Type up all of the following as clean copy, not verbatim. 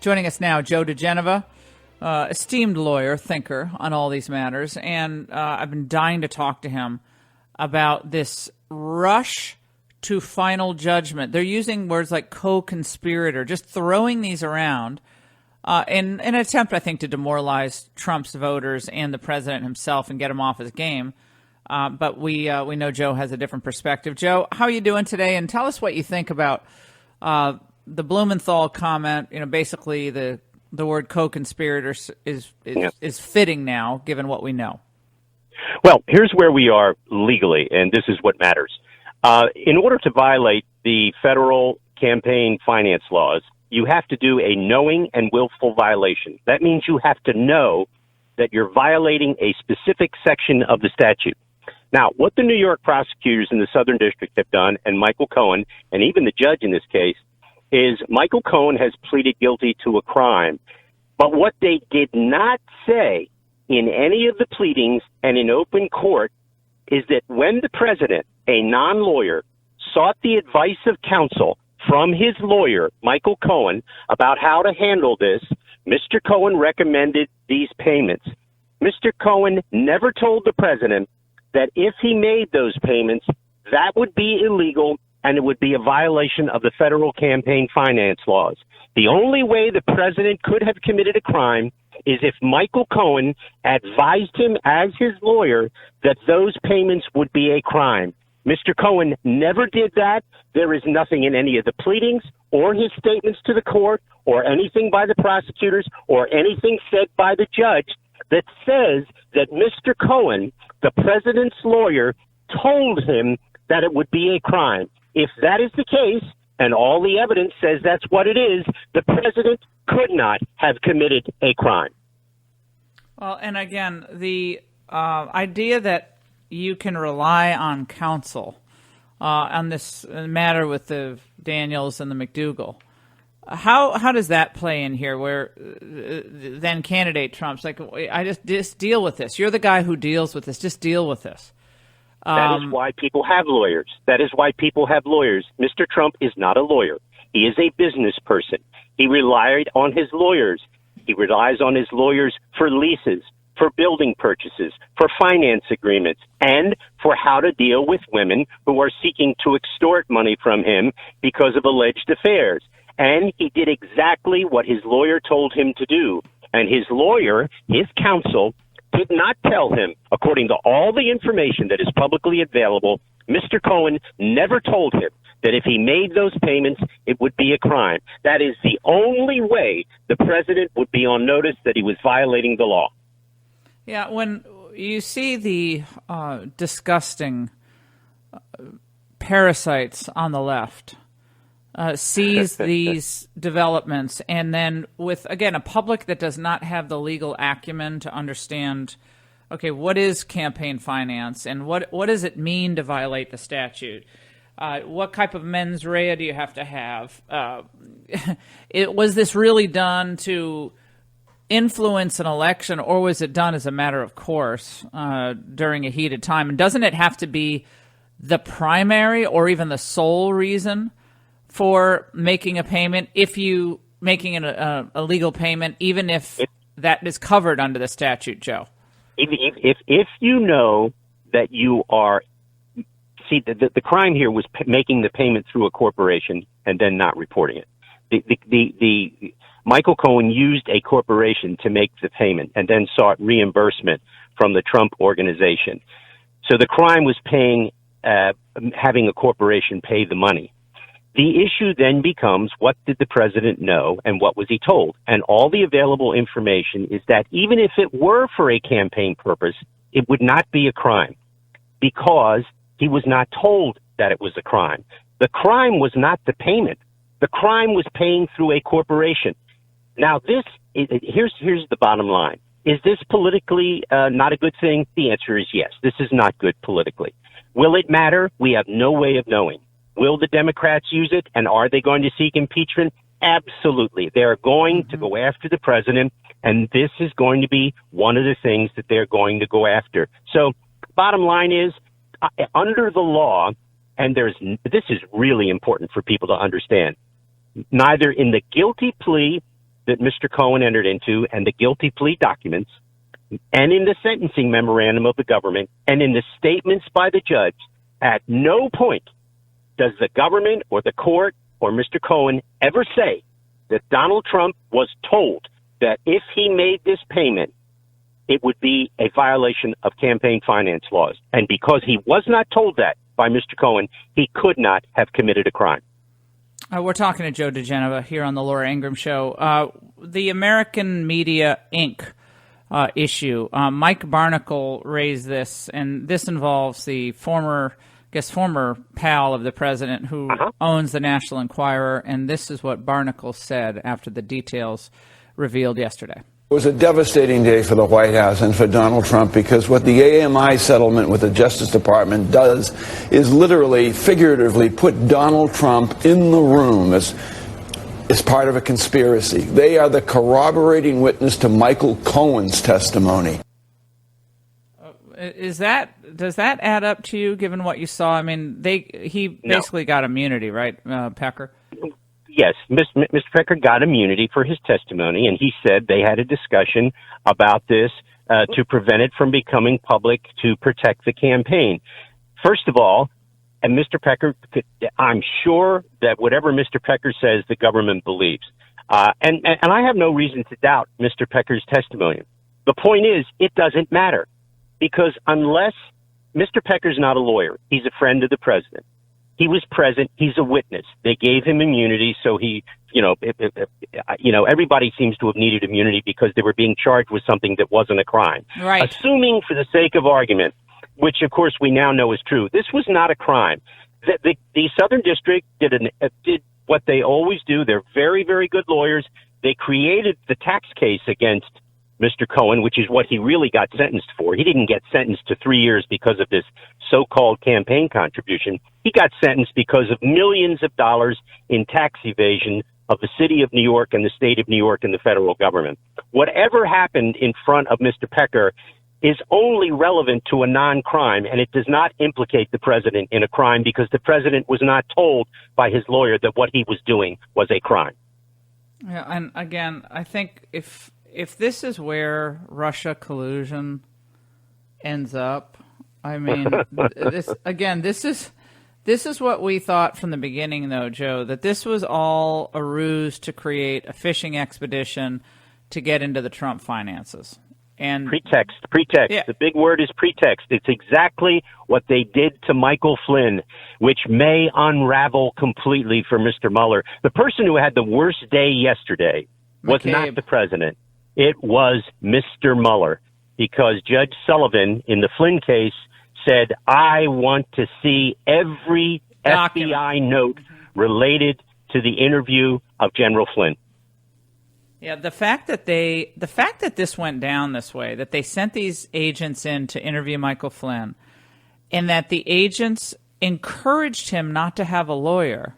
Joining us now, Joe diGenova, esteemed lawyer, thinker on all these matters, and I've been dying to talk to him about this rush to final judgment. They're using words like co-conspirator, just throwing these around in an attempt, I think, to demoralize Trump's voters and the president himself and get him off his game. But we know Joe has a different perspective. Joe, how are you doing today? And tell us what you think about the Blumenthal comment. You know, basically the word co-conspirator is fitting now, given what we know. Well, here's where we are legally, and this is what matters. In order to violate the federal campaign finance laws, you have to do a knowing and willful violation. That means you have to know that you're violating a specific section of the statute. Now, what the New York prosecutors in the Southern District have done, and Michael Cohen, and even the judge in this case, is Michael Cohen has pleaded guilty to a crime. But what they did not say in any of the pleadings and in open court is that when the president, a non-lawyer, sought the advice of counsel from his lawyer, Michael Cohen, about how to handle this, Mr. Cohen recommended these payments. Mr. Cohen never told the president that if he made those payments, that would be illegal and it would be a violation of the federal campaign finance laws. The only way the president could have committed a crime is if Michael Cohen advised him as his lawyer that those payments would be a crime. Mr. Cohen never did that. There is nothing in any of the pleadings or his statements to the court or anything by the prosecutors or anything said by the judge that says that Mr. Cohen, the president's lawyer, told him that it would be a crime. If that is the case, and all the evidence says that's what it is, the president could not have committed a crime. Well, and again, the idea that you can rely on counsel on this matter with the Daniels and the McDougal. How does that play in here? Where then candidate Trump's like, I just deal with this. You're the guy who deals with this. Just deal with this. That is why people have lawyers. That is why people have lawyers. Mr. Trump is not a lawyer. He is a business person. He relied on his lawyers. He relies on his lawyers for leases, for building purchases, for finance agreements, and for how to deal with women who are seeking to extort money from him because of alleged affairs. And he did exactly what his lawyer told him to do. And his lawyer, his counsel, did not tell him, according to all the information that is publicly available, Mr. Cohen never told him that if he made those payments, it would be a crime. That is the only way the president would be on notice that he was violating the law. Yeah, when you see the disgusting parasites on the left seize these developments, and then with, again, a public that does not have the legal acumen to understand, okay, what is campaign finance and what does it mean to violate the statute? What type of mens rea do you have to have? Was this really done to influence an election, or was it done as a matter of course during a heated time? And doesn't it have to be the primary or even the sole reason for making a payment, if you making a legal payment, even if that is covered under the statute, Joe? If you know that you are, see, the crime here was making the payment through a corporation and then not reporting it. Michael Cohen used a corporation to make the payment and then sought reimbursement from the Trump organization. So the crime was having a corporation pay the money. The issue then becomes, what did the president know and what was he told? And all the available information is that even if it were for a campaign purpose, it would not be a crime because he was not told that it was a crime. The crime was not the payment. The crime was paying through a corporation. Now, here's the bottom line. Is this politically not a good thing? The answer is yes. This is not good politically. Will it matter? We have no way of knowing. Will the Democrats use it, and are they going to seek impeachment? Absolutely. They're going to go after the president, and this is going to be one of the things that they're going to go after. So bottom line is, under the law, and this is really important for people to understand, neither in the guilty plea that Mr. Cohen entered into and the guilty plea documents and in the sentencing memorandum of the government and in the statements by the judge, at no point does the government or the court or Mr. Cohen ever say that Donald Trump was told that if he made this payment, it would be a violation of campaign finance laws. And because he was not told that by Mr. Cohen, he could not have committed a crime. We're talking to Joe diGenova here on the Laura Ingraham Show. The American Media Inc. Issue. Mike Barnicle raised this, and this involves the former pal of the president who owns the National Enquirer, and this is what Barnicle said after the details revealed yesterday. It was a devastating day for the White House and for Donald Trump, because what the AMI settlement with the Justice Department does is literally, figuratively, put Donald Trump in the room as part of a conspiracy. They are the corroborating witness to Michael Cohen's testimony. Does that add up to you, given what you saw? I mean, he basically got immunity, right, Pecker? Yes, Mr. Pecker got immunity for his testimony, and he said they had a discussion about this to prevent it from becoming public, to protect the campaign. First of all, and Mr. Pecker, I'm sure that whatever Mr. Pecker says, the government believes. And I have no reason to doubt Mr. Pecker's testimony. The point is, it doesn't matter, because unless Mr. Pecker's not a lawyer, he's a friend of the president. He was present. He's a witness. They gave him immunity, so he, everybody seems to have needed immunity because they were being charged with something that wasn't a crime. Right. Assuming, for the sake of argument, which of course we now know is true, this was not a crime. The Southern District did what they always do. They're very, very good lawyers. They created the tax case against Mr. Cohen, which is what he really got sentenced for. He didn't get sentenced to 3 years because of this so-called campaign contribution. He got sentenced because of millions of dollars in tax evasion of the city of New York and the state of New York and the federal government. Whatever happened in front of Mr. Pecker is only relevant to a non-crime, and it does not implicate the president in a crime, because the president was not told by his lawyer that what he was doing was a crime. Yeah, and again, I think if this is where Russia collusion ends up, I mean, this is what we thought from the beginning, though, Joe, that this was all a ruse to create a fishing expedition to get into the Trump finances. And pretext. Yeah. The big word is pretext. It's exactly what they did to Michael Flynn, which may unravel completely for Mr. Mueller. The person who had the worst day yesterday was not the president. It was Mr. Mueller, because Judge Sullivan in the Flynn case said, I want to see every FBI note related to the interview of General Flynn. Yeah, the fact that this went down this way, that they sent these agents in to interview Michael Flynn, and that the agents encouraged him not to have a lawyer,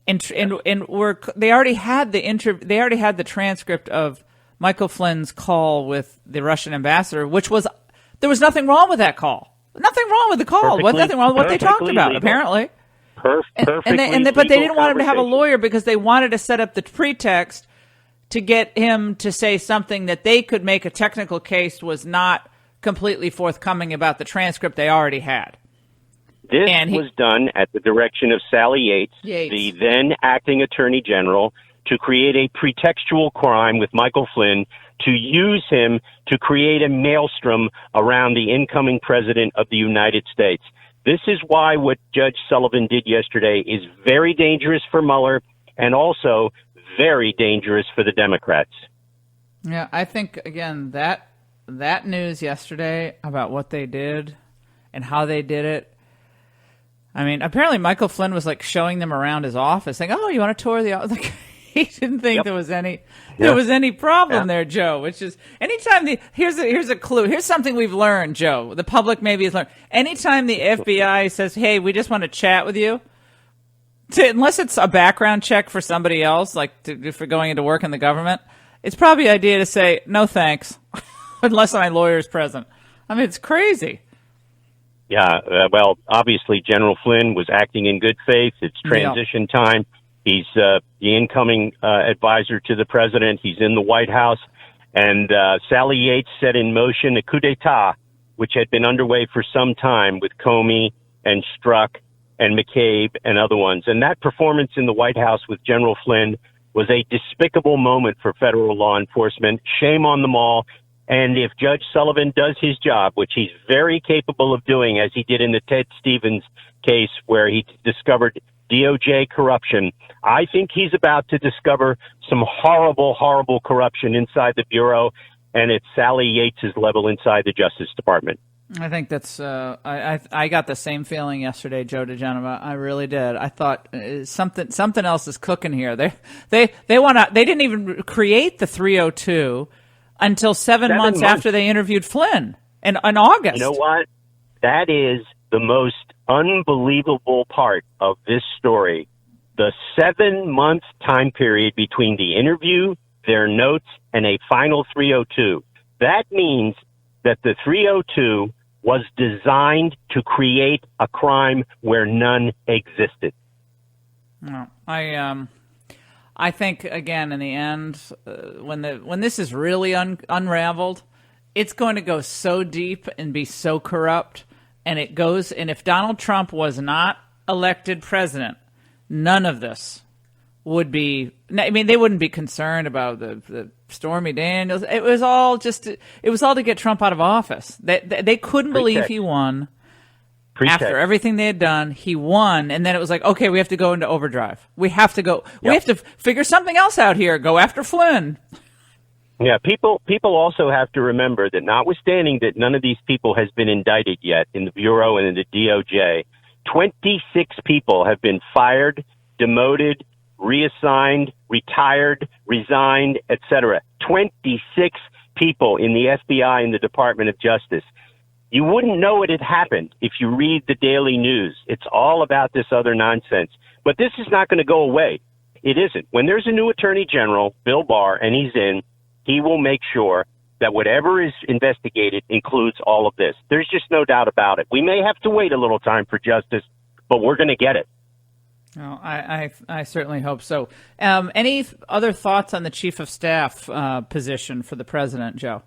and they already had the transcript of Michael Flynn's call with the Russian ambassador, there was nothing wrong with that call. Nothing wrong with the call. Nothing wrong with what they talked about, legal. Apparently. Perfectly But they didn't want him to have a conversation. lawyer because they wanted to set up the pretext to get him to say something that they could make a technical case was not completely forthcoming about the transcript they already had. This was done at the direction of Sally Yates, the then acting attorney general, to create a pretextual crime with Michael Flynn, to use him to create a maelstrom around the incoming president of the United States. This is why what Judge Sullivan did yesterday is very dangerous for Mueller, and also very dangerous for the Democrats. Yeah, I think, again, that news yesterday about what they did and how they did it, I mean, apparently Michael Flynn was like showing them around his office, saying, "Oh, you want to tour the office?" Like, he didn't think there was any problem there, Joe. Which is, anytime here's a clue. Here's something we've learned, Joe. The public maybe has learned. Anytime the FBI says, "Hey, we just want to chat with you," unless it's a background check for somebody else, like if you're going into work in the government, it's probably the idea to say, "No, thanks," unless my lawyer is present. I mean, it's crazy. Yeah, well, obviously General Flynn was acting in good faith. It's transition time. He's the incoming advisor to the president. He's in the White House. And Sally Yates set in motion a coup d'etat, which had been underway for some time with Comey and Strzok and McCabe and other ones. And that performance in the White House with General Flynn was a despicable moment for federal law enforcement. Shame on them all. And if Judge Sullivan does his job, which he's very capable of doing, as he did in the Ted Stevens case where he discovered DOJ corruption, I think he's about to discover some horrible, horrible corruption inside the Bureau, and it's Sally Yates' level inside the Justice Department. I think that's I got the same feeling yesterday, Joe diGenova. I really did. I thought something else is cooking here. They didn't even create the 302 until 7 months after they interviewed Flynn in August. You know what? That is the most unbelievable part of this story. The 7-month time period between the interview, their notes, and a final 302. That means that the 302 was designed to create a crime where none existed. No, I think, again, in the end, when this is really unraveled, it's going to go so deep and be so corrupt. And if Donald Trump was not elected president, none of this would be. I mean, they wouldn't be concerned about the Stormy Daniels. It was all to get Trump out of office. They couldn't believe he won. After everything they had done, he won, and then it was like, okay, we have to go into overdrive. We have to go. Yep. We have to figure something else out here. Go after Flynn. Yeah, people also have to remember that notwithstanding that none of these people has been indicted yet in the Bureau and in the DOJ, 26 people have been fired, demoted, reassigned, retired, resigned, etc. 26 people in the FBI and the Department of Justice. You wouldn't know it had happened if you read the daily news. It's all about this other nonsense. But this is not going to go away. It isn't. When there's a new attorney general, Bill Barr, and he's in, he will make sure that whatever is investigated includes all of this. There's just no doubt about it. We may have to wait a little time for justice, but we're going to get it. Oh, I certainly hope so. Any other thoughts on the chief of staff position for the president, Joe?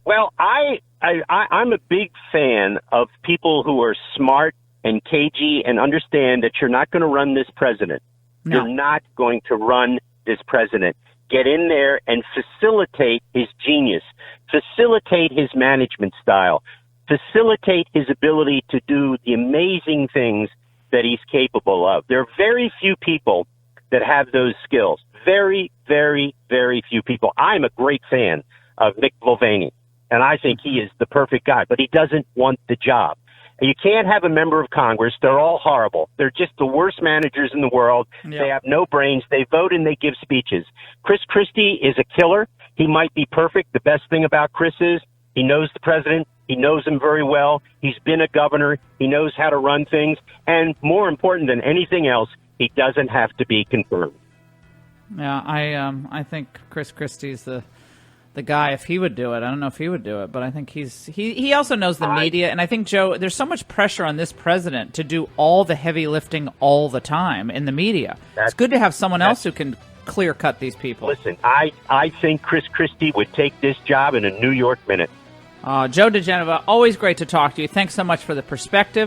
Well, I'm a big fan of people who are smart and cagey and understand that you're not going to run this president. No. You're not going to run this president. Get in there and facilitate his genius, facilitate his management style, facilitate his ability to do the amazing things that he's capable of. There are very few people that have those skills. Very, very, very few people. I'm a great fan of Mick Mulvaney, and I think he is the perfect guy, but he doesn't want the job. And you can't have a member of Congress. They're all horrible. They're just the worst managers in the world. Yep. They have no brains. They vote and they give speeches. Chris Christie is a killer. He might be perfect. The best thing about Chris is he knows the president. He knows him very well. He's been a governor. He knows how to run things. And more important than anything else, he doesn't have to be confirmed. Yeah, I think Chris Christie's the guy. If he would do it, I don't know if he would do it, but I think he also knows the media. And I think, Joe, there's so much pressure on this president to do all the heavy lifting all the time in the media. It's good to have someone else who can clear cut these people. Listen, I think Chris Christie would take this job in a New York minute. Joe diGenova, always great to talk to you. Thanks so much for the perspective.